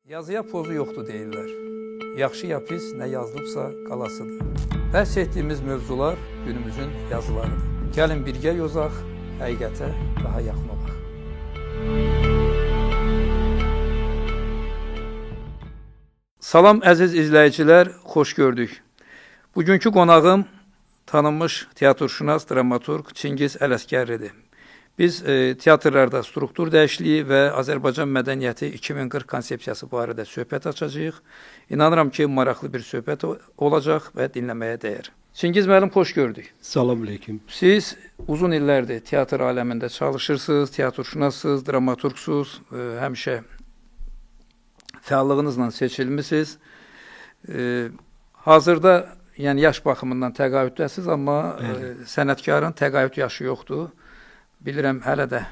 Yazıya pozu yoxdur deyirlər. Yaxşı ya pis, nə yazılıbsa qalasıdır. Bəhs etdiyimiz mövzular günümüzün yazılarıdır. Gəlin birgə yozaq, həqiqətə daha yaxın olaq. Salam əziz izləyicilər, xoş gördük. Bugünkü qonağım tanınmış teatrşünas, dramaturq Çingiz Ələsgərlidir. Biz teatrlarda struktur dəyişikliyi və Azərbaycan mədəniyyəti 2040 konsepsiyası barədə söhbət açacağıq. İnanıram ki, maraqlı bir söhbət olacaq və dinləməyə dəyər. Çingiz müəllim, xoş gördük. Salam aleyküm. Siz uzun illərdir teatr aləmində çalışırsınız, teatrşünassınız, dramaturqsuz, həmişə fəallığınızla seçilmisiniz. Hazırda yəni yaş baxımından təqaüddəsiz, amma sənətkarın təqaüd yaşı yoxdur. Bilirəm, hələ də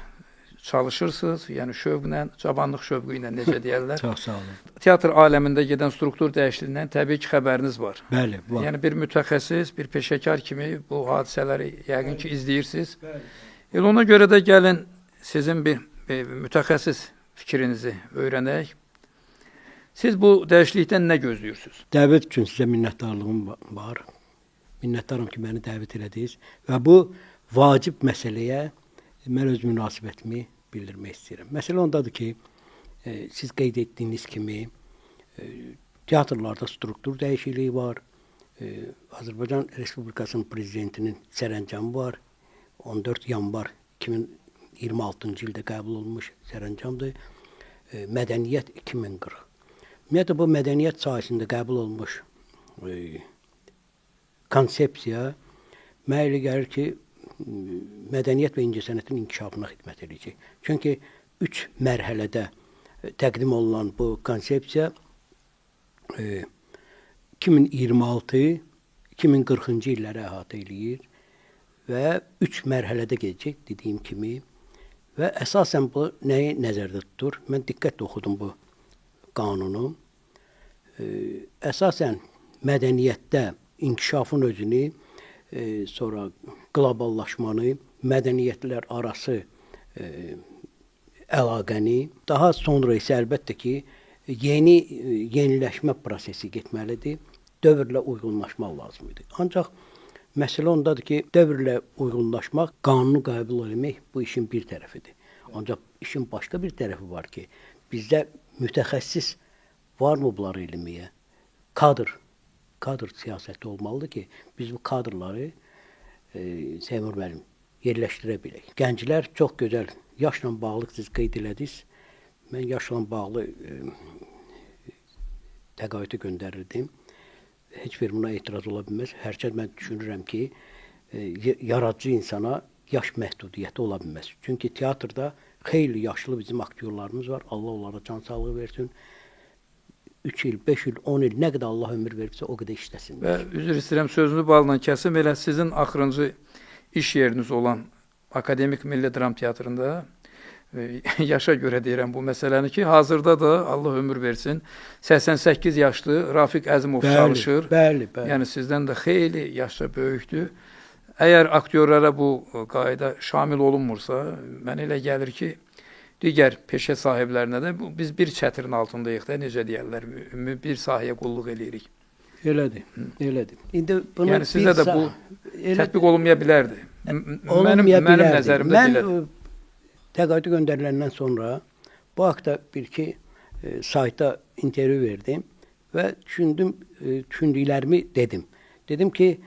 çalışırsınız, yəni şövqlə, cavanlıq şövqü ilə necə deyərlər. Çox sağ olun. Teatr aləmində gedən struktur dəyişikliyindən təbii ki, xəbəriniz var. Bəli, var. Yəni bir mütəxəssis, bir peşəkar kimi bu hadisələri yəqin ki, izləyirsiniz. Bəli. Ona görə də gəlin sizin bir mütəxəssis fikrinizi öyrənək. Siz bu dəyişiklikdən nə gözləyirsiniz? Dəvət üçün sizə minnətdarlığım var. Minnətdaram ki, məni dəvət elədiniz və bu vacib məsələyə mən öz münasibətimi bildirmək istəyirəm. Məsələ ondadır ki, siz qeyd etdiyiniz kimi teatrlarda struktur dəyişikliyi var. Azərbaycan Respublikasının prezidentinin sərəncamı var. 14 yanvar 2026-cı ildə qəbul olunmuş sərəncamdır. Mədəniyyət 2040. Ümumiyyətlə, bu mədəniyyət sahəsində qəbul olunmuş konsepsiya mənə elə gəlir ki, mədəniyyət və incəsənətin inkişafına xidmət edəcək. Çünki 3 mərhələdə təqdim olunan bu konsepsiya 2026-2040-cı illəri əhatə eləyir və 3 mərhələdə gedəcək, dediyim kimi. Və əsasən bu nəyi nəzərdə tutur? Mən diqqətlə oxudum bu qanunu. Əsasən mədəniyyətdə inkişafın özünü, sonra qloballaşmanı, mədəniyyətlər arası əlaqəni, daha sonra isə əlbəttə ki, yeniləşmə prosesi getməlidir, dövrlə uyğunlaşmaq lazımdır. Ancaq məsələ ondadır ki, dövrlə uyğunlaşmaq, qanunu qəbul etmək bu işin bir tərəfidir. Ancaq işin başqa bir tərəfi var ki, bizdə mütəxəssis varmı bunları eləməyə? Kadr siyasəti olmalıdır ki, biz bu kadrları Seymur müəllim yerləşdirə bilək. Gənclər çox gözəl, yaşla bağlı siz qeyd elədiniz. Mən yaşla bağlı təqaüdü göndərirdim. Heç bir buna etiraz ola bilməz. Hərçənd mən düşünürəm ki, yaradıcı insana yaş məhdudiyyəti ola bilməz. Çünki teatrda xeyli yaşlı bizim aktyorlarımız var. Allah onlara can sağlığı versin. 3 il, 5 il, 10 il, nə qədər Allah ömür verirsə, o qədər işləsinlər. Və üzr istəyirəm, sözünü balla kəsim, elə sizin axırıncı iş yeriniz olan Akademik Milli Dram Teatrında, yaşa görə deyirəm bu məsələni ki, hazırda da Allah ömür versin, 88 yaşlı Rafiq Əzimov çalışır. Bəli. Yəni sizdən də xeyli yaşca böyükdür. Əgər aktyorlara bu qayda şamil olunmursa, mənə elə gəlir ki, digər peşə sahiblərinə də biz bir çətirin altındayıq da, necə deyərlər, bir sahəyə qulluq eləyirik. Elədir. İndi bunu yəni sizə də bu tətbiq olunmaya bilərdi. Mənim nəzərimdə belədir. Mən təqaüdü göndəriləndən sonra bu haqda bir-iki saytda intervyu verdim və düşündüklərimi dedim. Dedim ki,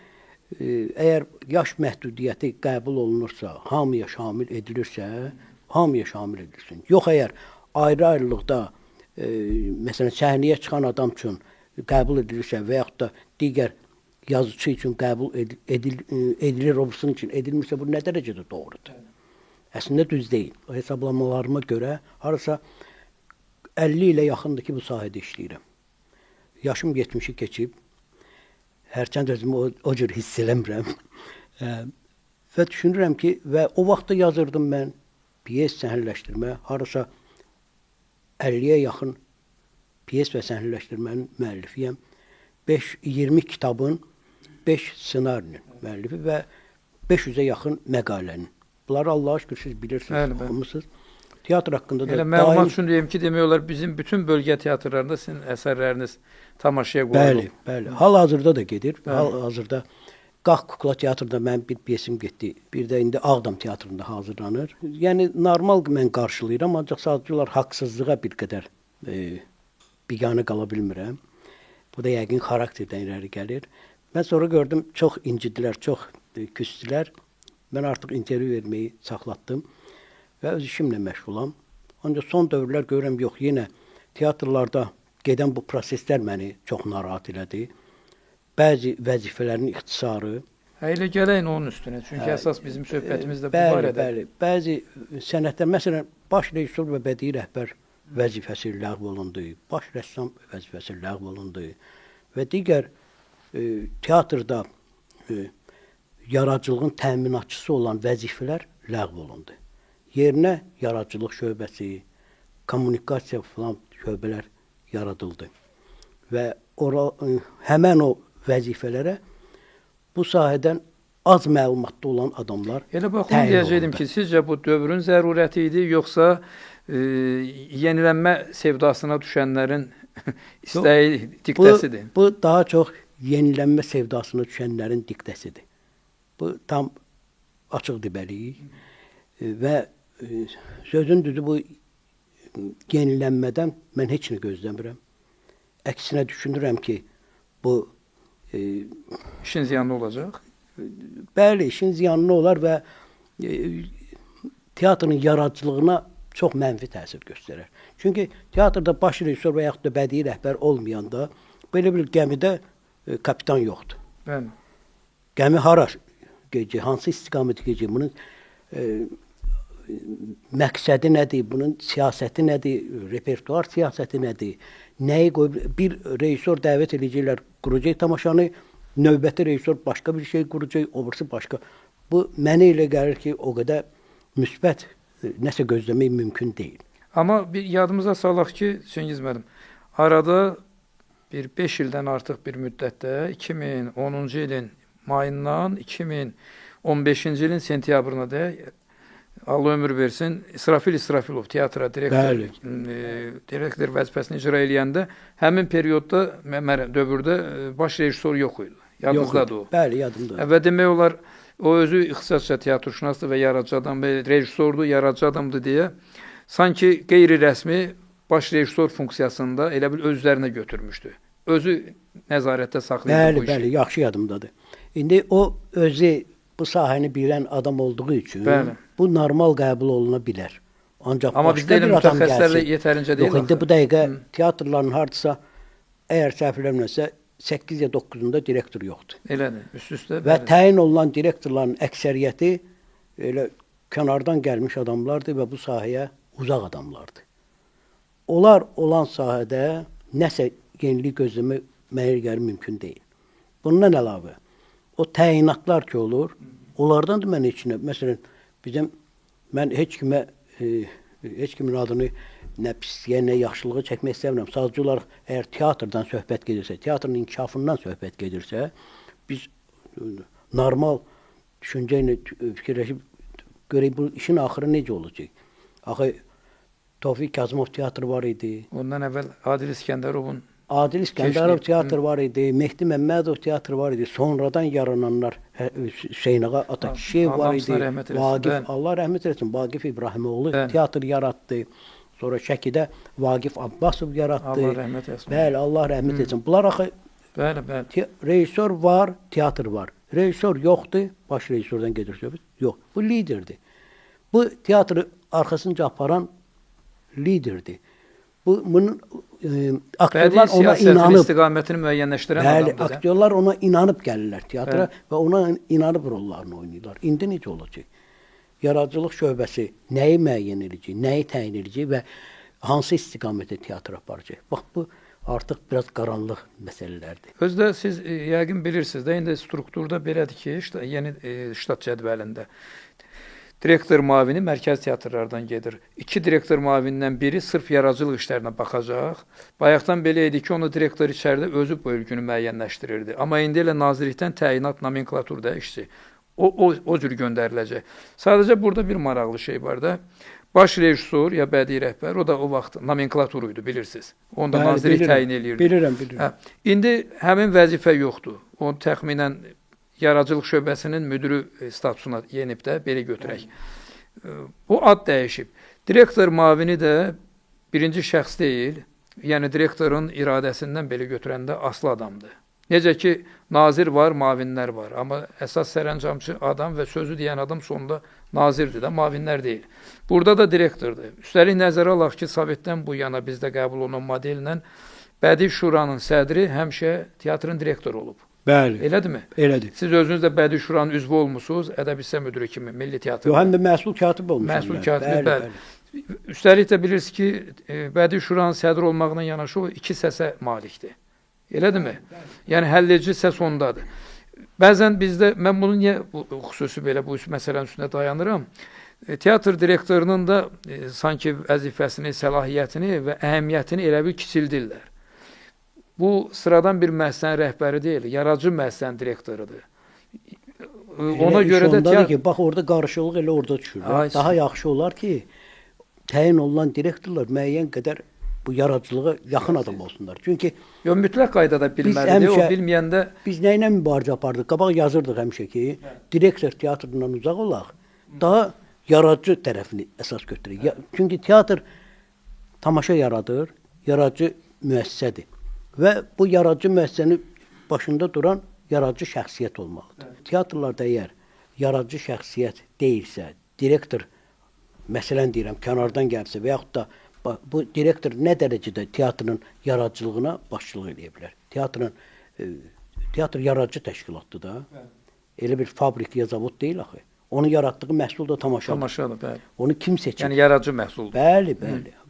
əgər yaş məhdudiyyəti qəbul olunursa, hamıya şamil edilirsə, hamıya şamil edilsin. Yox, əgər ayrı-ayrılıqda, məsələn, səhnəyə çıxan adam üçün qəbul edilirsə və yaxud da digər yazıcı üçün qəbul edilir, obusun üçün edilmirsə, bu nə dərəcədə doğrudur? Əslində düz deyil. O hesablamalarıma görə, harasa 50 ilə yaxındır ki, bu sahədə işləyirəm. Yaşım 70-i keçib, hərçənd özümü o cür hiss eləmirəm. Və düşünürəm ki, və o vaxtda yazırdım mən, piyes səhnələşdirmə, harasa 50-yə yaxın piyes və səhnələşdirmənin müəllifiyəm. 20 kitabın, 5 ssenarinin müəllifi və 500-ə yaxın məqalənin. Bunları Allah'a şükür siz bilirsiniz, oxumusunuz. Teatr haqqında da Elə məlumat üçün deyim ki, demək olar bizim bütün bölgə teatrlarında sizin əsərləriniz tamaşaya qoyulub. Bəli. Hal-hazırda da gedir. Bəli. Hal-hazırda Qax Kukla teatrında mənim bir pyesim getdi. Bir də indi Ağdam teatrında hazırlanır. Yəni normal mən qarşılayıram, ancaq sadəcə haqsızlığa bir qədər biganə qala bilmirəm. Bu da yəqin xarakterdən irəli gəlir. Mən sonra gördüm, çox incidilər, çox küstülər. Mən artıq intervyu verməyi saxlatdım və öz işimlə məşğulam. Ancaq son dövrlər görürəm, yox, yenə teatrlarda gedən bu proseslər məni çox narahat elədi. Bəzi vəzifələrin ixtisarı. Elə gələyim onun üstünə. Çünki əsas bizim söhbətimiz də bu barədə. Bəli. Bəzi sənətlər, məsələn, baş rejissor və bədii rəhbər vəzifəsi ləğv olundu. Baş rəssam vəzifəsi ləğv olundu. Və digər teatrda yaradıcılığın təminatçısı olan vəzifələr ləğv olundu. Yerinə yaradıcılıq şöbəsi, kommunikasiya falan şöbələr yaradıldı. Və həmən o vəzifələrə bu sahədən az məlumatlı olan adamlar Elə bax, onu deyəcəkdim ki, sizcə bu dövrün zərurəti idi, yoxsa yenilənmə sevdasına düşənlərin istəyi, diktəsidir? Bu daha çox yenilənmə sevdasına düşənlərin diktəsidir. Bu tam açıq deməliyik. Və sözün düzü bu yenilənmədən mən heç nə gözləmirəm. Əksinə düşünürəm ki, bu İşin ziyanlı olacaq. Bəli, işin ziyanlı olar və teatrın yaradıcılığına çox mənfi təsir göstərər. Çünki teatrda baş rejissor və yaxud da bədii rəhbər olmayanda belə bir gəmidə kapitan yoxdur. Bəli. Gəmi hara gedəcək, hansı istiqamətə gedəcək, bunun məqsədi nədir, bunun siyasəti nədir, repertuar siyasəti nədir, nəyi qoyub, bir rejissor dəvət edəcəklər, quracaq tamaşanı, növbəti rejissor başqa bir şey quracaq, obrisi başqa. Bu, mənə elə gəlir ki, o qədər müsbət nəsə gözləmək mümkün deyil. Amma bir yadımıza salaq ki, Çingiz müəllim, arada bir 5 ildən artıq bir müddətdə 2010-cu ilin mayından 2015-ci ilin sentyabrına da Allah ömür versin, İsrafil İsrafilov teatra direktor vəzifəsini icra eləyəndə həmin periodda, dövrdə baş rejissor yox idi. Yadınızdadır o. Bəli, yadımdadır. Və demək olar, o özü ixtisasca teatrşünasdır və yaradıcı adam, rejissordur, yaradıcı adamdır deyə sanki qeyri-rəsmi baş rejissor funksiyasında elə bil öz üzərinə götürmüşdü. Özü nəzarətdə saxlayırdı bu işi. Bəli, yaxşı yadımdadır. İndi o özü bu sahəni bilən adam olduğu üçün bu normal qəbul oluna bilər. Ancaq amma başqa bir adam gəlsin. Yetərincə deyil. Yox, indi bu dəqiqə teatrların hardasa, əgər səhv eləmirəmsə, 8 ya 9-unda direktor yoxdur. Elədir, üst-üstə. Və təyin olunan direktorların əksəriyyəti elə kənardan gəlmiş adamlardır və bu sahəyə uzaq adamlardır. Onlar olan sahədə nəsə yenilik gözləmək mənə gəlir mümkün deyil. Bundan əlavə, o təyinatlar ki olur, onlardan da mən heç nə, məsələn, mən heç kimin adını nə pisliyə, nə yaxşılığı çəkmək istəmirəm. Sadəcə olaraq, əgər teatrdan söhbət gedirsə, teatrın inkişafından söhbət gedirsə, biz normal düşüncə ilə fikirləşib görək bu işin axırı necə olacaq. Axı, Tofiq Kazımov teatrı var idi. Ondan əvvəl Adil İskəndərovun Adil İskəndərov teatrı var idi, Mehdi Məmmədov teatrı var idi, sonradan yarananlar Hüseynağa Atakişiyev var idi, Vaqif, Allah rəhmət eləsin, Vaqif İbrahimoğlu teatr yaratdı, sonra Şəkidə Vaqif Abbasov yaratdı. Allah rəhmət eləsin. Bəli, Allah rəhmət eləsin. Bunlar axı, rejissor var, teatr var. Rejissor yoxdur, baş rejissordan gedir söhbət, yox, bu liderdir. Bu teatrı arxasınca aparan liderdir. Bunun aktyorlar ona inanıb, istiqamətini müəyyənləşdirən adamdır. Bəli, aktyorlar ona inanıb gəlirlər teatra və ona inanıb rollarını oynayırlar. İndi necə olacaq? Yaradıcılıq şöbəsi nəyi müəyyən edəcək, nəyi təyin edəcək və hansı istiqamətə teatr aparacaq? Bax, bu artıq biraz qaranlıq məsələlərdir. Özdə siz yəqin bilirsiniz də, indi strukturda belədir ki, yeni ştat cədvəlində direktor müavini mərkəz teatrlardan gedir. 2 direktor müavinindən biri sırf yaradıcılıq işlərinə baxacaq. Bayaqdan belə idi ki, onu direktor içəridə özü bölgünü müəyyənləşdirirdi. Amma indi elə nazirlikdən təyinat nomenklatur dəyişdi. o cür göndəriləcək. Sadəcə burada bir maraqlı şey var da. Baş rejissor ya bədii rəhbər, o da o vaxt nomenklatur idi, bilirsiniz. Onu da nazirlik təyin eləyirdi. Bilirəm. İndi həmin vəzifə yoxdur. O təxminən yaradıcılıq şöbəsinin müdürü statusuna yenib də belə götürək. Bu ad dəyişib. Direktor müavini də birinci şəxs deyil, yəni direktorun iradəsindən belə götürəndə aslı adamdır. Necə ki, nazir var, müavinlər var. Amma əsas sərəncamçı adam və sözü deyən adam sonunda nazirdir də, müavinlər deyil. Burada da direktordur. Üstəlik nəzərə alaq ki, Sovetdən bu yana bizdə qəbul olunan modellə Bədii Şuranın sədri həmişə teatrın direktoru olub. Bəli. Elədirmi? Elədir. Siz özünüz də Bədii Şuranın üzvü olmusunuz, ədəb hissə müdürü kimi Milli Teatrda. Yox, həm də məsul katib olmuşam. Məsul katib, bəli. Üstəlik də bilirsiniz ki, Bədii Şuranın sədri olmaqla yanaşı o 2 səsə malikdir. Elədirmi? Yəni həlledici səs ondadır. Bəzən bizdə, mən bunu niyə xüsusi belə bu məsələnin üstündə dayanıram? Teatr direktorunun da sanki vəzifəsini, səlahiyyətini və əhəmiyyətini elə bir kiçildirlər. Bu sıradan bir müəssisənin rəhbəri deyil, yaradıcı müəssisənin direktorudur. Ona görə də teatr ki, bax orada qarışıqlıq elə orada düşür. Daha yaxşı olar ki, təyin olunan direktorlar müəyyən qədər bu yaradıcılığa yaxın adam olsunlar. Çünki mütləq qaydada bilməlidir. O bilməyəndə biz nə ilə mübarizə apardıq? Qabaq yazırdıq həmişə ki, direktor teatrından uzaq olaq, daha yaradıcı tərəfini əsas götürək. Çünki teatr tamaşa yaradır, yaradıcı müəssisədir. Və bu yaradıcı müəssisənin başında duran yaradıcı şəxsiyyət olmalıdır. Teatrlarda əgər yaradıcı şəxsiyyət deyilsə, direktor, məsələn deyirəm, kənardan gəlsə və yaxud da bu direktor nə dərəcədə teatrın yaradıcılığına başçılıq edə bilər? Teatr yaradıcı təşkilatdır da. Elə bir fabrik ya zavod deyil axı. Onun yaratdığı məhsul da tamaşadır. Tamaşadır, bəli. Onu kim seçir? Yəni yaradıcı məhsuldur. Bəli.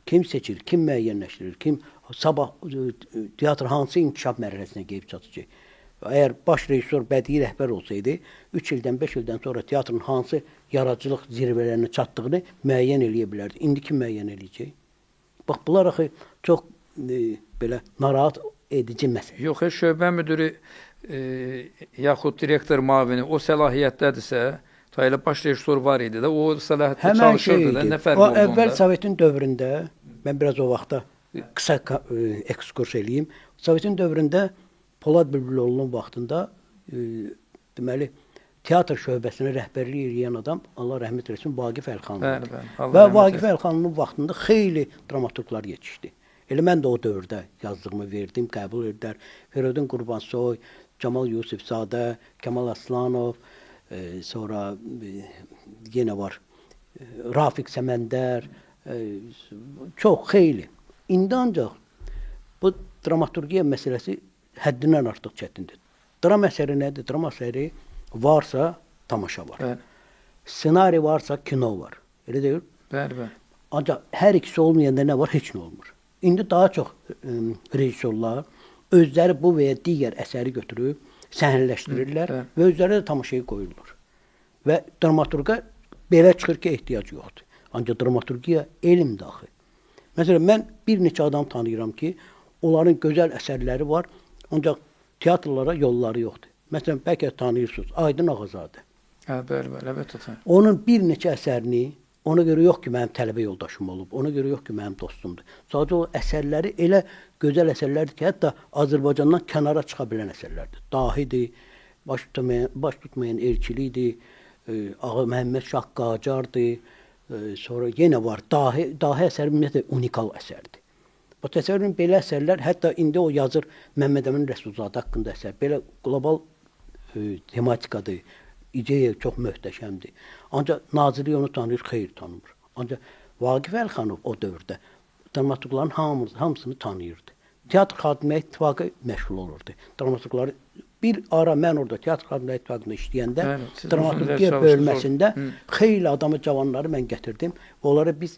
Kim seçir, kim müəyyənləşdirir, kim sabah teatr hansı inkişaf mərhələsinə gəlib çatacaq? Əgər baş rejissor bədii rəhbər olsaydı, 3 ildən, 5 ildən sonra teatrın hansı yaradıcılıq zirvələrinə çatdığını müəyyən eləyə bilərdi. İndi kim müəyyən eləyəcək? Bax, bunlar axı çox belə narahat edici məsələ. Yox, şöbə müdürü yaxud direktor müavini o səlahiyyətdədirsə, elə baş rejissor var idi də, o səlahiyyətdə çalışırdı da, nə fərq oldu onda? Əvvəl Sovetin dövründə, mən biraz o vaxtda qısa ekskurs eləyim, Sovetin dövründə Polad Bülbüloğlu'nun vaxtında deməli, teatr şöbəsinə rəhbərlik edən adam, Allah rəhmət eləsin, Vaqif Əlxanlı. Və Vaqif Əlxanlının vaxtında xeyli dramaturqlar yetişdi. Elə mən də o dövrdə yazdığımı verdim, qəbul edilər. Feridun Qurbansoy, Camal Yusifzadə, Kemal Aslanov, sonra yenə var Rafiq Səməndər, çox xeyli. İndi ancaq bu dramaturgiya məsələsi həddindən artıq çətindir. Dram əsəri nədir? Dram əsəri varsa tamaşa var. Bəli. Ssenari varsa kino var. Elə deyil? Bəli. Ancaq hər ikisi olmayanda nə var? Heç nə olmur. İndi daha çox rejissorlar özləri bu və ya digər əsəri götürüb səhnələşdirirlər və özləri də tamaşaya qoyurlar. Və dramaturqa belə çıxır ki, ehtiyac yoxdur. Ancaq dramaturgiya elmdir axı. Məsələn, mən bir neçə adam tanıyıram ki, onların gözəl əsərləri var, ancaq teatrlara yolları yoxdur. Məsələn, bəlkə tanıyırsınız, Aydın Ağazadə. Bəli, əlbəttə. Onun bir neçə əsərini, ona görə yox ki, mənim tələbə yoldaşım olub, ona görə yox ki, mənim dostumdur. Sadəcə o əsərləri elə gözəl əsərlərdir ki, hətta Azərbaycandan kənara çıxa bilən əsərlərdir. Dahidir, baş tutmayan elçilikdir, Ağa Məhəmməd Şah Qacardır, sonra yenə var, Dahi əsəri ümumiyyətlə unikal əsərdir. Bu təsəvvürün belə əsərlər, hətta indi o yazır Məmməd Əmin Rəsulzadə haqqında əsər, belə qlobal tematikadır, ideya çox möhtəşəmdir. Ancaq nazirlik onu tanıyır, xeyr tanımır. Ancaq Vaqif Əlxanov o dövrdə dramaturqların hamısını tanıyırdı. Teatr Xadimlər İttifaqı məşğul olurdu. Dramaturqları bir ara mən orada Teatr Xadimlər İttifaqında işləyəndə dramaturgiya bölməsində xeyli adamı, cavanları mən gətirdim. Onlara biz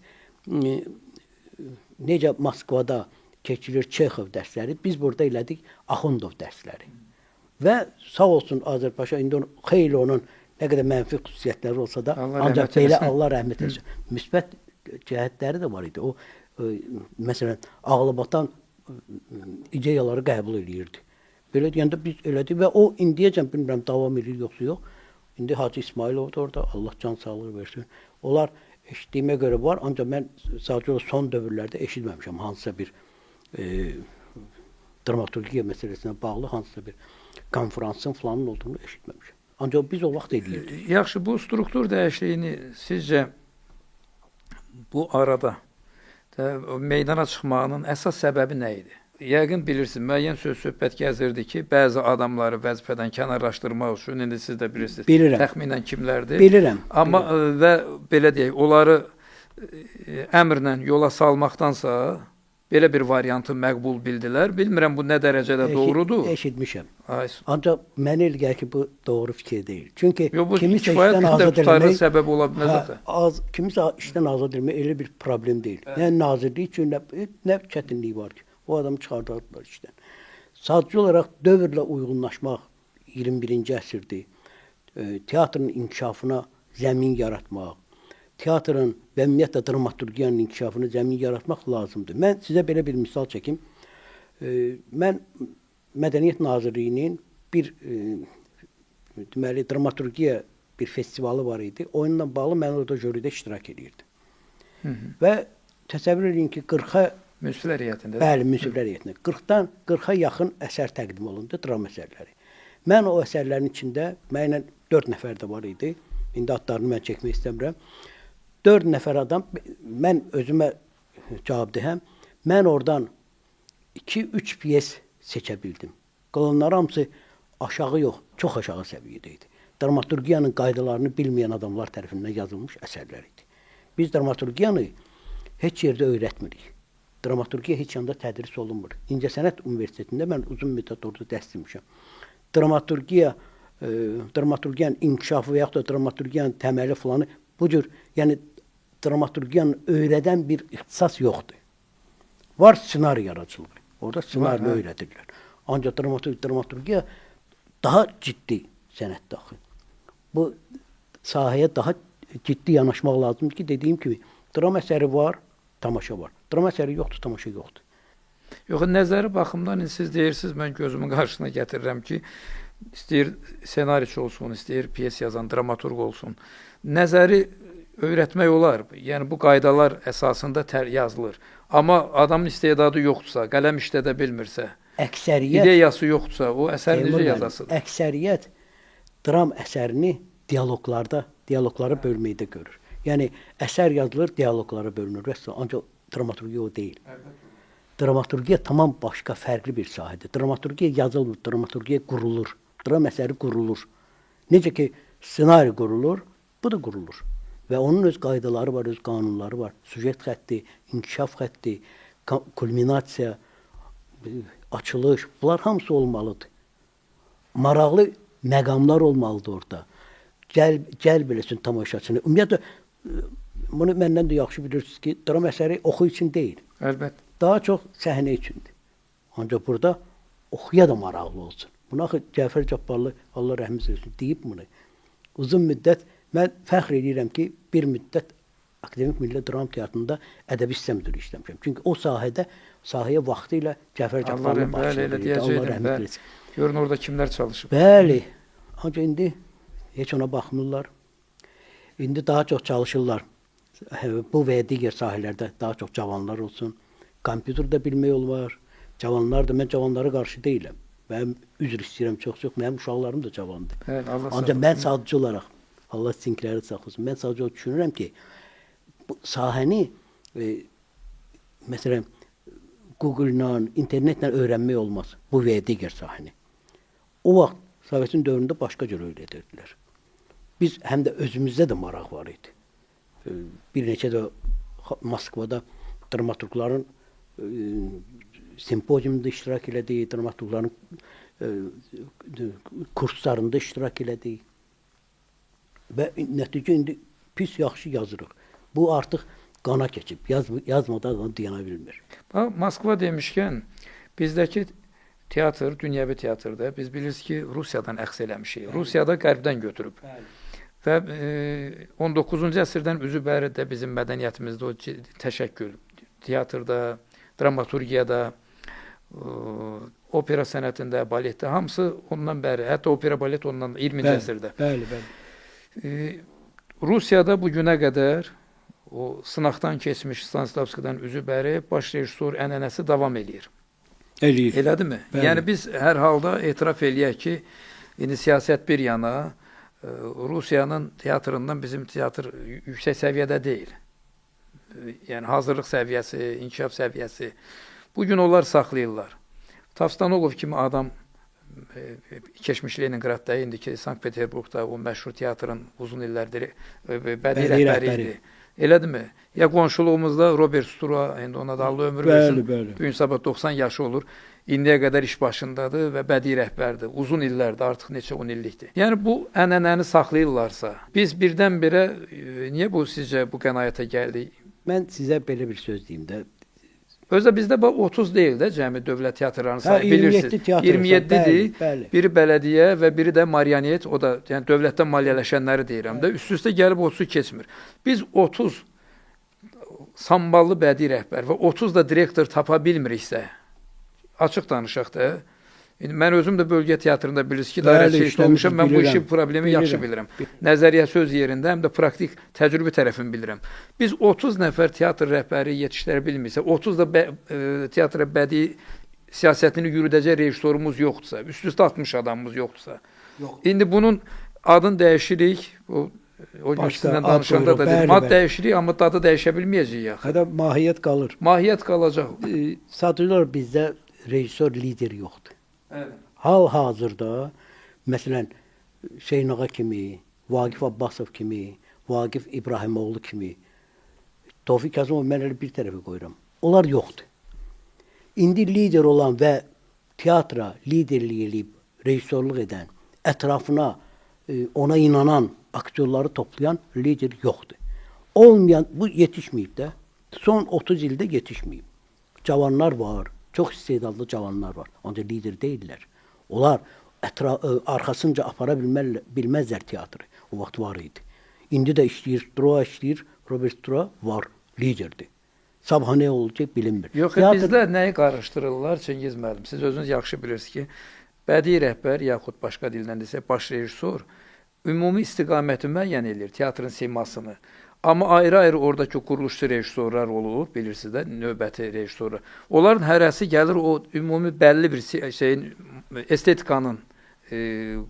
necə Moskvada keçilir Çexov dərsləri, biz burada elədik Axundov dərsləri. Və sağ olsun Azərbaycan, indi xeyli onun nə qədər mənfi xüsusiyyətləri olsa da, ancaq belə Allah rəhmət etsin. Müsbət cəhətləri də var idi. O, məsələn, ağlabatan ideyaları qəbul edirdi. Belə deyəndə biz elədik və o indiyəcən bilmirəm davam edir yoxsa yox. İndi Hacı İsmailov da orada, Allah can sağlığı versin. Onlar eşitdiyimə görə var, ancaq mən sadəcə olaraq son dövrlərdə eşitməmişəm hansısa bir dramaturgiya məsələsinə bağlı hansısa bir konferansın falanın olduğunu eşitməmişəm. Ancaq biz o vaxt eləyirdik. Yaxşı, bu struktur dəyişikliyini sizcə bu arada meydana çıxmağının əsas səbəbi nə idi? Yəqin bilirsiniz, müəyyən söhbət gəzirdi ki, bəzi adamları vəzifədən kənarlaşdırmaq üçün, indi siz də bilirsiniz, Bilirəm. təxminən kimlərdir? Bilirəm. Amma və belə deyək, onları əmrlə yola salmaqdansa belə bir variantı məqbul bildilər. Bilmirəm bu nə dərəcədə doğrudur. Eşitmişəm. Ay, Ancaq mənə elə gəlir ki, bu doğru fikir deyil. Çünki bu kimisə kifayət işdən qədər azad tutarlı etmək, səbəb ola bilməz axı. kimisə işdən azad etmək elə bir problem deyil. Nə nazirlik üçün nə çətinlik var ki, o adamı çıxardardılar işdən. Sadəcə olaraq dövrlə uyğunlaşmaq 21-ci əsrdir. Teatrın inkişafına zəmin yaratmaq, teatrın və ümumiyyətlə dramaturgiyanın inkişafına zəmin yaratmaq lazımdır. Mən sizə belə bir misal çəkim. Mən Mədəniyyət Nazirliyinin bir deməli dramaturgiya bir festivalı var idi. Oyunla bağlı mən orada jüridə iştirak edirdim. Və təsəvvür edin ki, 40-a Münsiflər heyətində. bəli, münsiflər heyətinə 40-dan 40-a yaxın əsər təqdim olundu, dram əsərləri. Mən o əsərlərin içində mənlə 4 nəfər də var idi. İndi adlarını mən çəkmək istəmirəm. 4 nəfər adam, mən özümə cavabdehəm. Mən oradan 2-3 piyes seçə bildim. Qalanlar hamısı aşağı yox, çox aşağı səviyyədə idi. Dramaturgiyanın qaydalarını bilməyən adamlar tərəfindən yazılmış əsərlər idi. Biz dramaturgiyanı heç yerdə öyrətmirik. Dramaturgiya heç yanda tədris olunmur. İncəsənət Universitetində mən uzun müddət orada dərs demişəm. Dramaturgiyanın inkişafı və yaxud da dramaturgiyanın təməli falanı bu cür, yəni dramaturgiyanı öyrədən bir ixtisas yoxdur. Var ssenari yaradıcılığı. Orada ssenarini öyrədirlər. Ancaq dramaturgiya daha ciddi sənətdir axı. Bu sahəyə daha ciddi yanaşmaq lazımdır ki, dediyim kimi, dram əsəri var, tamaşa var. Dram əsəri yoxdur, tamaşa yoxdur. Yox, nəzəri baxımdan siz deyirsiniz, mən gözümün qarşısına gətirirəm ki, istəyir senariçi olsun, istəyir piyes yazan, dramaturq olsun. Nəzəri öyrətmək olar. Yəni, bu qaydalar əsasında yazılır. Amma adamın istedadı yoxdursa, qələm işlədə bilmirsə, ideyası yoxdursa, o əsər necə yazasıdır? Əksəriyyət dram əsərini dialoqları bölməkdə görür. Yəni, əsər yazılır, dialoqlara bölünür. Ancaq dramaturgiya o deyil. Dramaturgiya tamam başqa, fərqli bir sahədir. Dramaturgiya yazılmır, dramaturgiya qurulur. Dram əsəri qurulur. Necə ki, ssenari qurulur, bu da qurulur. Və onun öz qaydaları var, öz qanunları var. Süjet xətti, inkişaf xətti, kulminasiya, açılış, bunlar hamısı olmalıdır. Maraqlı məqamlar olmalıdır orada. Cəlb eləsin tamaşaçını. Ümumiyyətlə, bunu məndən də yaxşı bilirsiniz ki, dram əsəri oxu üçün deyil. Əlbəttə. Daha çox səhnə üçündür. Ancaq burada oxuya da maraqlı olsun. Buna Cəfər Cabbarlı, Allah rəhmət eləsin, deyib bunu. Uzun müddət, mən fəxr edirəm ki, bir müddət Akademik Milli Dram Teatrında ədəbi sistem üzrə işləmişəm. Çünki o sahəyə vaxtı ilə Cəfər Cabbarlı başladı. Allah rəhmət eləsin. Görün orada kimlər çalışıb. Bəli. Ancaq indi heç ona baxmırlar. İndi daha çox çalışırlar. Bu və ya digər sahələrdə daha çox cavanlar olsun. Kompüterdə bilmək olar. Cavanlar da, mən cavanlara qarşı deyiləm. Mənim üzr istəyirəm çox-çox, mənim uşaqlarım da cavandır. Ancaq mən sadəcə olaraq, Allah sizinkiləri saxlasın, mən sadəcə olaraq düşünürəm ki, bu sahəni, məsələn, Google-la, internetlə öyrənmək olmaz. Bu və ya digər sahəni. O vaxt Sovetin dövründə başqa cür öyrədirdilər. Biz həm də özümüzdə də maraq var idi. Bir neçə də Moskvada dramaturqların simpoziumunda iştirak elədik, dramaturqların kurslarında iştirak elədik. Və nəticə indi pis yaxşı yazırıq. Bu artıq qana keçib, yazmadan adam dayana bilmir. Moskva demişkən, bizdəki teatr, dünyəvi teatrda biz bilirsiniz ki, Rusiyadan əxs eləmişik. Rusiyada qərbdən götürüb. Və 19-cu əsrdən üzü bəri də bizim mədəniyyətimizdə o təşəkkül, teatrda, dramaturgiyada, opera sənətində, baletdə, hamısı ondan bəri, hətta opera, balet ondan 20-ci əsrdə. Bəli, bəli. Rusiyada bu günə qədər o sınaqdan keçmiş Stanislavskidən üzü bəri baş rejissor ənənəsi davam eləyir. Eləyir. Elədirmi? Bəli. Yəni biz hər halda etiraf eləyək ki, indi siyasət bir yana, Rusiyanın teatrından bizim teatr yüksək səviyyədə deyil. Yəni hazırlıq səviyyəsi, inkişaf səviyyəsi. Bugün onlar saxlayırlar. Tavstanogov kimi adam keçmiş Leningradda, indiki Sankt-Peterburgda o məşhur teatrın uzun illərdir bədii rəhbəri idi. Elədirmi? Ya qonşuluğumuzda Robert Stura, indi ona da Allah ömür versin. Bəli. Bugün sabah 90 yaşı olur. İndiyə qədər iş başındadır və bədii rəhbərdir. Uzun illərdir, artıq neçə 10 illikdir. Yəni bu ənənəni saxlayırlarsa, biz birdən-birə niyə bu sizcə bu qənaətə gəldik? Mən sizə belə bir söz deyim də. Özdə bizdə 30 deyil də cəmi dövlət teatrlarının sayı, 27 bilirsiniz. teatr 27-dir. Bəli. Biri bələdiyyə və biri də marionet, o da yəni dövlətdən maliyyələşənləri deyirəm də. Üst-üstə gəlib 30 keçmir. Biz 30 samballı bədii rəhbər və 30 da direktor tapa bilmiriksə, açıq danışaq da. Mən özüm də bölgə teatrında bilirsiniz ki, dairəçilik olmuşam, mən bu işin problemi yaxşı bilirəm. Nəzəriyyə söz yerində, həm də praktik təcrübə tərəfini bilirəm. Biz 30 nəfər teatr rəhbəri yetişdirə bilmirsə, 30 da teatra bədii siyasətini yürüdəcək rejissorumuz yoxdursa, üst-üstə 60 adamımız yoxdursa, indi bunun adını dəyişirik, o gün sizinlə danışanda da dedim, ad dəyişirik, amma dadı dəyişə bilməyəcəyik. Hətta mahiyyət qalır. Mahiyyət qalacaq. Sadəcə bizdə rejissor lider yoxdur. Evet. Hal-hazırda, məsələn, Hüseyn Ağa kimi, Vaqif Abbasov kimi, Vaqif İbrahimoğlu kimi, Tofiq Kazımov mən elə bir tərəfə qoyuram. Onlar yoxdur. İndi lider olan və teatra liderlik edib, rejissorluq edən, ətrafına ona inanan aktyorları toplayan lider yoxdur. Olmayan, bu yetişməyib də. Son 30 ildə yetişməyib. Cavanlar var. Çox istedadlı cavanlar var. Ancaq lider deyirlər. Onlar arxasınca apara bilməzlər teatrı. O vaxt var idi. İndi də işləyir, Stroa işləyir, Robert Stroa var, liderdir. Sabah nə olacaq bilinmir. Yox, bizdə nəyi qarışdırırlar Çingiz müəllim? Siz özünüz yaxşı bilirsiniz ki, bədii rəhbər, yaxud başqa dildən desək, baş rejissor ümumi istiqaməti müəyyən edir, teatrın simasını. Amma ayrı-ayrı oradakı quruluşçu rejissorlar olur, bilirsiniz də, növbəti rejissorlar. Onların hərəsi gəlir o ümumi bəlli bir şeyin, estetikanın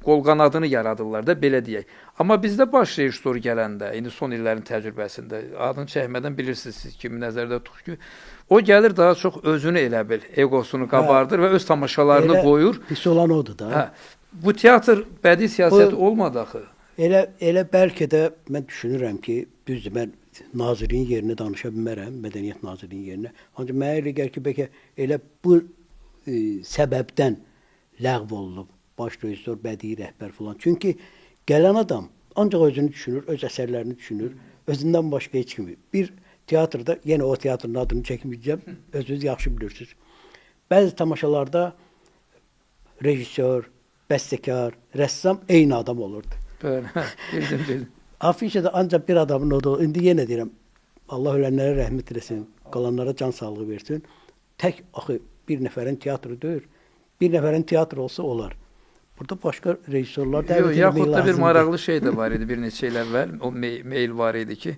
qol-qanadını yaradırlar da, belə deyək. Amma bizdə baş rejissor gələndə, indi son illərin təcrübəsində, adını çəkmədən bilirsiniz siz kimi nəzərdə tutaq ki, o gəlir daha çox özünü elə bil, egosunu qabardır və öz tamaşalarını qoyur. Pis olan odur da. Bu teatr bədii siyasəti olmadı axı. Elə bəlkə də mən düşünürəm ki, düzdür, mən nazirin yerinə danışa bilmərəm, Mədəniyyət Nazirinin yerinə. Ancaq mənə elə gəlir ki, bəlkə elə bu səbəbdən ləğv olunub baş rejissor, bədii rəhbər falan. Çünki gələn adam ancaq özünü düşünür, öz əsərlərini düşünür, özündən başqa heç kimi. Bir teatrda, yenə o teatrın adını çəkməyəcəm, özünüz yaxşı bilirsiniz. Bəzi tamaşalarda rejissor, bəstəkar, rəssam eyni adam olurdu. Bildim. Afişada ancaq bir adamın odu. İndi yenə deyirəm, Allah ölənlərə rəhmət eləsin, qalanlara can sağlığı versin. Tək axı bir nəfərin teatrı deyil. Bir nəfərin teatrı olsa olar. Burada başqa rejissorlar da yaxud da bir maraqlı şey də var idi bir neçə il əvvəl. O mail var idi ki,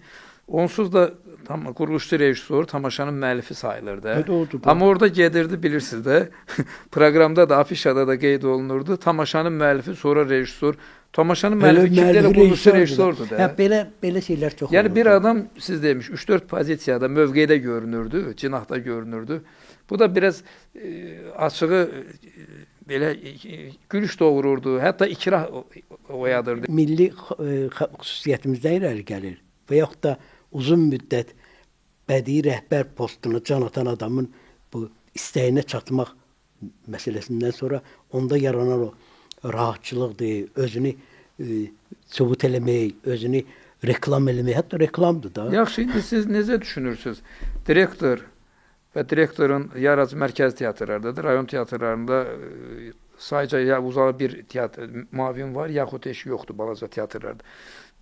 onsuz da quruluşçu rejissor tamaşanın müəllifi sayılırdı. Amma orada gedirdi, bilirsiniz də, proqramda da, afişada da qeyd olunurdu. Tamaşanın müəllifi, sonra rejissor. Tamaşanın müəllifi kimdə elə quruluşçu rejissordur da. Belə şeylər çox olur. Yəni bir adam, siz demiş, 3-4 pozisiyada, mövqedə görünürdü, cinahda görünürdü. Bu da biraz açığı belə gülüş doğururdu, hətta ikrah oyadırdı. Milli xüsusiyyətimizdən irəli gəlir və yaxud da uzun müddət bədii rəhbər postuna can atan adamın bu istəyinə çatmaq məsələsindən sonra onda yaranan o rahatçılıqdır, özünü sübut eləmək, özünü reklam eləmək, hətta reklamdır da. Yaxşı, indi siz necə düşünürsünüz? Direktor və direktorun yaradıcı mərkəzi teatrlardadır, rayon teatrlarında sayca ya uzağı bir teatr, mavin var, yaxud heç yoxdur balaca teatrlarda.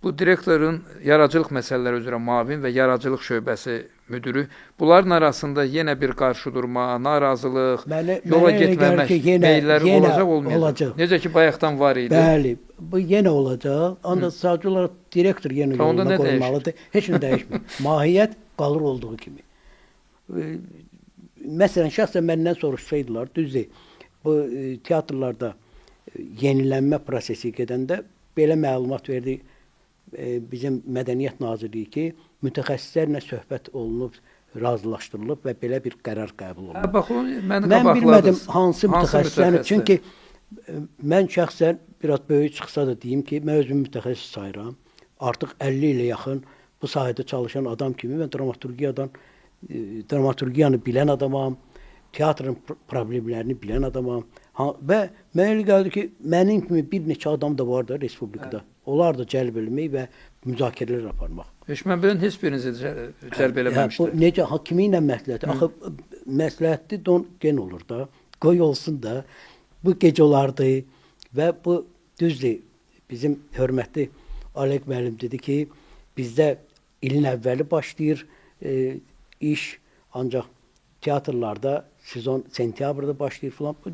Bu direktorun yaradıcılıq məsələləri üzrə müavin və yaradıcılıq şöbəsi müdürü, bunların arasında yenə bir qarşıdurma, narazılıq, yola getməmək meyilləri olacaq, olmayacaq. Olacaq. Necə ki, bayaqdan var idi. Bəli, bu yenə olacaq. Ancaq sadəcə olaraq direktor yenə Onda yoluna nə qoymalıdır. Heç nə dəyişmir. Mahiyyət qalır olduğu kimi. Məsələn, şəxsən məndən soruşsaydılar, düzdür, bu teatrlarda yenilənmə prosesi gedəndə belə məlumat verdi bizim Mədəniyyət Nazirliyi ki, mütəxəssislərlə söhbət olunub, razılaşdırılıb və belə bir qərar qəbul olunub. Bax, məni Mən bilmədim qabaqladınız. hansı mütəxəssislər, mütəxəssislər? çünki mən şəxsən biraz böyük çıxsa da deyim ki, mən özümü mütəxəssis sayıram. Artıq 50 ilə yaxın bu sahədə çalışan adam kimi mən dramaturgiyanı bilən adamam, teatrın problemlərini bilən adamam. Və mənə elə gəldi ki, mənim kimi bir neçə adam da var da respublikada. Onlar da cəlb eləmək və müzakirələr aparmaq. Heç mən bilən heç birinizi cəlb eləməmişdir. Necə, kimi ilə məsləhəti? Axı, məsləhətli don gen olur da, qoy olsun da. Bu gecə olardı və bu düzdür. Bizim hörmətli Alek müəllim dedi ki, bizdə ilin əvvəli başlayır iş, ancaq teatrlarda sezon sentyabrda başlayır falan. Bu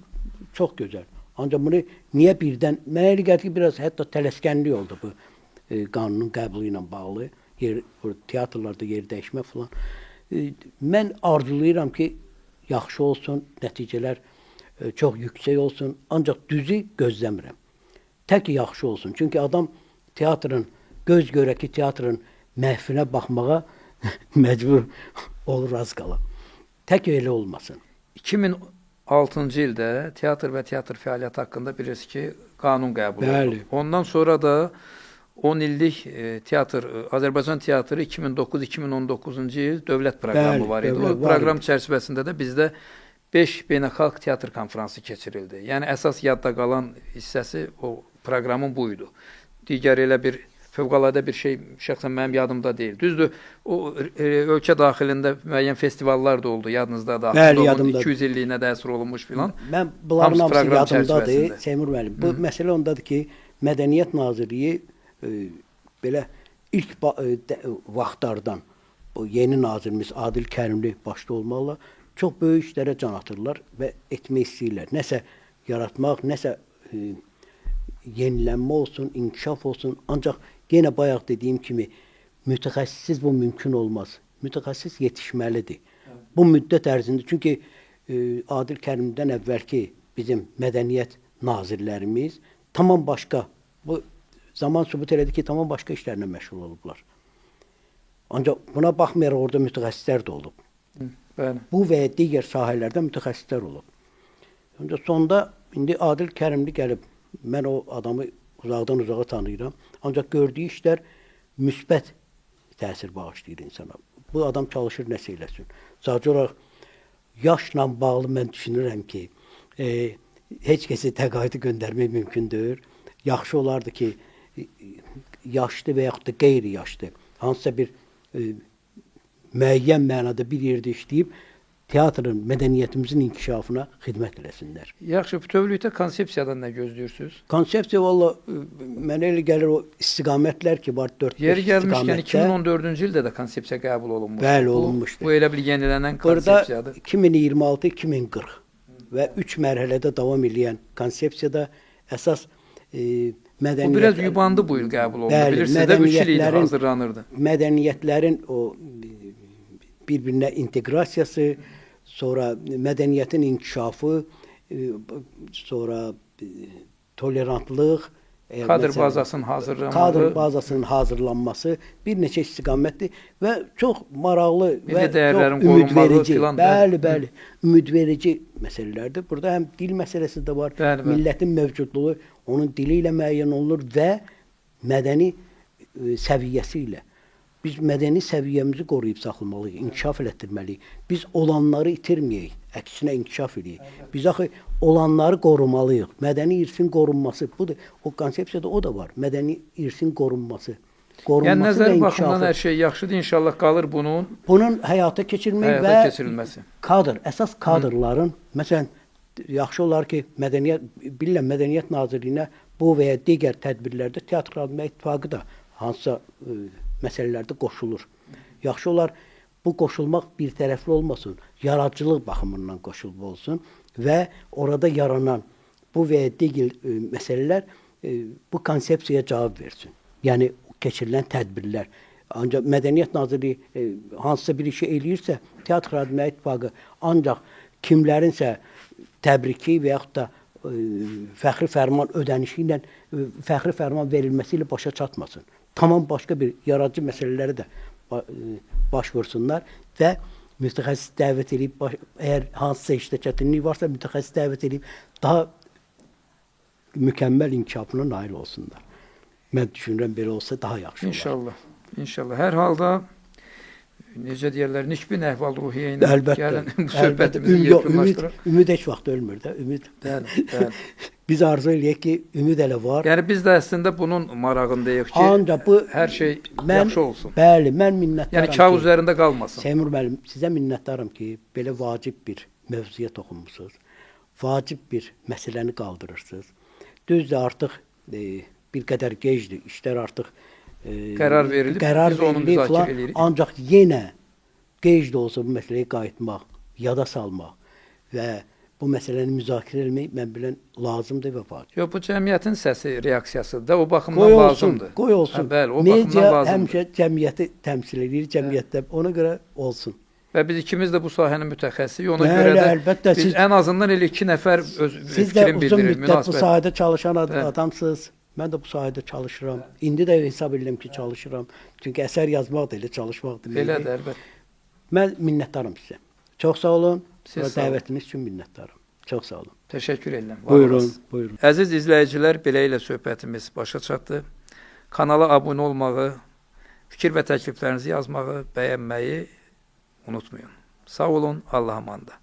çox gözəl. Ancaq bunu niyə birdən, mənə elə gəldi ki, biraz hətta tələskənlik oldu bu qanunun qəbulu ilə bağlı. Teatrlarda yer dəyişmə falan. Mən arzulayıram ki, yaxşı olsun, nəticələr çox yüksək olsun, ancaq düzü gözləmirəm. Tək yaxşı olsun. Çünki adam teatrın, göz görə ki, teatrın məhfinə baxmağa məcbur olur az qala. Tək elə olmasın. 2006-cı ildə teatr və teatr fəaliyyəti haqqında bilirsiniz ki, qanun qəbul oldu. Ondan sonra da 10 illik teatr, Azərbaycan teatrı 2009-2019-cu il dövlət proqramı var idi. O proqram çərçivəsində də bizdə 5 beynəlxalq teatr konfransı keçirildi. Yəni, əsas yadda qalan hissəsi o proqramın buydu. Digər elə bir fövqəladə bir şey şəxsən mənim yadımda deyil. Düzdür, o ölkə daxilində müəyyən festivallar da oldu, yadınızda da. Bəli, yadımda. 200 illiyinə də əsr olunmuş filan. Mən bunların hamısı yadımdadır, Seymur müəllim. Bu məsələ ondadır ki, Mədəniyyət Nazirliyi belə ilk vaxtlardan o yeni nazirimiz Adil Kərimli başda olmaqla çox böyük işlərə can atırlar və etmək istəyirlər. Nəsə yaratmaq, nəsə yenilənmə olsun, inkişaf olsun. Ancaq yenə bayaq dediyim kimi mütəxəssissiz bu mümkün olmaz. Mütəxəssis yetişməlidir. Bu müddət ərzində, çünki Adil Kərimdən əvvəlki bizim mədəniyyət nazirlərimiz tamam başqa, bu zaman sübut elədi ki, tamam başqa işlərlə məşğul olublar. Ancaq buna baxmayaraq orada mütəxəssislər də olub. Bəli. Bu və ya digər sahələrdə mütəxəssislər olub. Ancaq sonda indi Adil Kərimli gəlib, mən o adamı uzaqdan uzağa tanıyıram. Ancaq gördüyü işlər müsbət təsir bağışlayır insana. Bu adam çalışır nəsə eləsin. Sadəcə olaraq yaşla bağlı mən düşünürəm ki, heç kəsi təqaüdə göndərmək mümkün deyil. Yaxşı olardı ki, yaşlı və yaxud da qeyri-yaşlı, hansısa bir müəyyən mənada bir yerdə işləyib, teatrın, mədəniyyətimizin inkişafına xidmət eləsinlər. Yaxşı, bütövlükdə konsepsiyadan nə gözləyirsiniz? Konsepsiya valla mənə elə gəlir o istiqamətlər ki var 4-5 istiqamətdə. Yeri gəlmişkən 2014-cü ildə də konsepsiya qəbul olunmuşdur. Bəli, olunmuşdur. Bu elə bir yenilənən konsepsiyadır. Burada 2026-2040 və 3 mərhələdə davam edən konsepsiyada əsas mədəniyyət... Bu biraz yubandı bu il qəbul olundu. Bilirsiniz də 3 il idi hazırlanırdı. Mədəniyyətlərin o bir-birinə inteqrasiyası, sonra mədəniyyətin inkişafı, sonra tolerantlıq, kadr bazasının hazırlanması, kadr bazasının hazırlanması bir neçə istiqamətdir və çox maraqlı və çox ümidverici, bəli, ümidverici məsələlərdir. Burada həm dil məsələsi də var, millətin mövcudluğu onun dili ilə müəyyən olunur və mədəni səviyyəsi ilə. Biz mədəni səviyyəmizi qoruyub saxlamalıyıq, inkişaf elətdirməliyik. Biz olanları itirməyək, əksinə inkişaf edək. Biz axı olanları qorumalıyıq. Mədəni irsin qorunması, budur. O konsepsiyada o da var. Mədəni irsin qorunması. Yəni nəzər baxımından hər şey yaxşıdır. İnşallah qalır bunun həyata keçirilmək və kadr, əsas kadrların, məsələn, yaxşı olar ki, Mədəniyyət Nazirliyinə bu və ya digər tədbirlərdə Teatr Xadimə İttifaqı da hansısa məsələlərdə qoşulur. Yaxşı olar bu qoşulmaq bir tərəfli olmasın, yaradıcılıq baxımından qoşulma olsun və orada yaranan bu və ya digər məsələlər bu konsepsiyaya cavab versin. Yəni keçirilən tədbirlər. Ancaq Mədəniyyət Nazirliyi hansısa bir işi eləyirsə, Teatr Xadimləri İttifaqı ancaq kimlərinsə təbriki və yaxud da fəxri fərman ödənişi ilə fəxri fərman verilməsi ilə başa çatmasın. Tamam başqa bir yaradıcı məsələləri də baş vursunlar və mütəxəssis dəvət edib, əgər hansısa işdə çətinlik varsa, mütəxəssis dəvət edib daha mükəmməl inkişafına nail olsunlar. Mən düşünürəm belə olsa daha yaxşı olar. İnşallah. İnşallah. Hər halda necə deyirlər, nikbin əhval-ruhiyyə ilə gəlin bu söhbətimizi yekunlaşdıraq. Ümid heç vaxt ölmür də, ümid. Bəli. Biz arzu eləyək ki, ümid elə var. Yəni biz də əslində bunun marağındayıq ki, ancaq bu hər şey yaxşı olsun. Bəli, mən minnətdaram. Yəni kağız üzərində qalmasın. Seymur müəllim, sizə minnətdaram ki, belə vacib bir mövzuya toxunmusunuz. Vacib bir məsələni qaldırırsınız. Düzdür, artıq bir qədər gecdir, işlər artıq qərar verilib, biz onu müzakirə edirik. Ancaq yenə gec də olsa bu məsələyə qayıtmaq, yada salmaq və bu məsələni müzakirə etmək mən bilən lazımdır və vacib. Yox, bu cəmiyyətin səsi, reaksiyasıdır da, o baxımdan lazımdır. Qoy olsun. Bəli, o Media baxımdan lazımdır. həmişə cəmiyyəti təmsil edir, cəmiyyətdə ona görə olsun. Və biz ikimiz də bu sahənin mütəxəssisiyik, ona Bəli, görə də əlbəttə, biz ən azından elə 2 nəfər öz Siz də fikrini uzun bildirir, müddət bu münasibət. sahədə çalışan adamsınız. Mən də bu sahədə çalışıram. İndi də hesab edirəm ki, çalışıram. Çünki əsər yazmaq da elə çalışmaqdır. Belədir, əlbəttə. Mən minnətdaram sizə. Çox sağ olun. Siz Və sağ olun. dəvətiniz üçün minnətdaram. Çox sağ olun. Təşəkkür edirəm. Var Buyurun, olasınız. buyurun. Əziz izləyicilər, belə ilə söhbətimiz başa çatdı. Kanala abunə olmağı, fikir və təkliflərinizi yazmağı, bəyənməyi unutmayın. Sağ olun, Allah'a əmanət.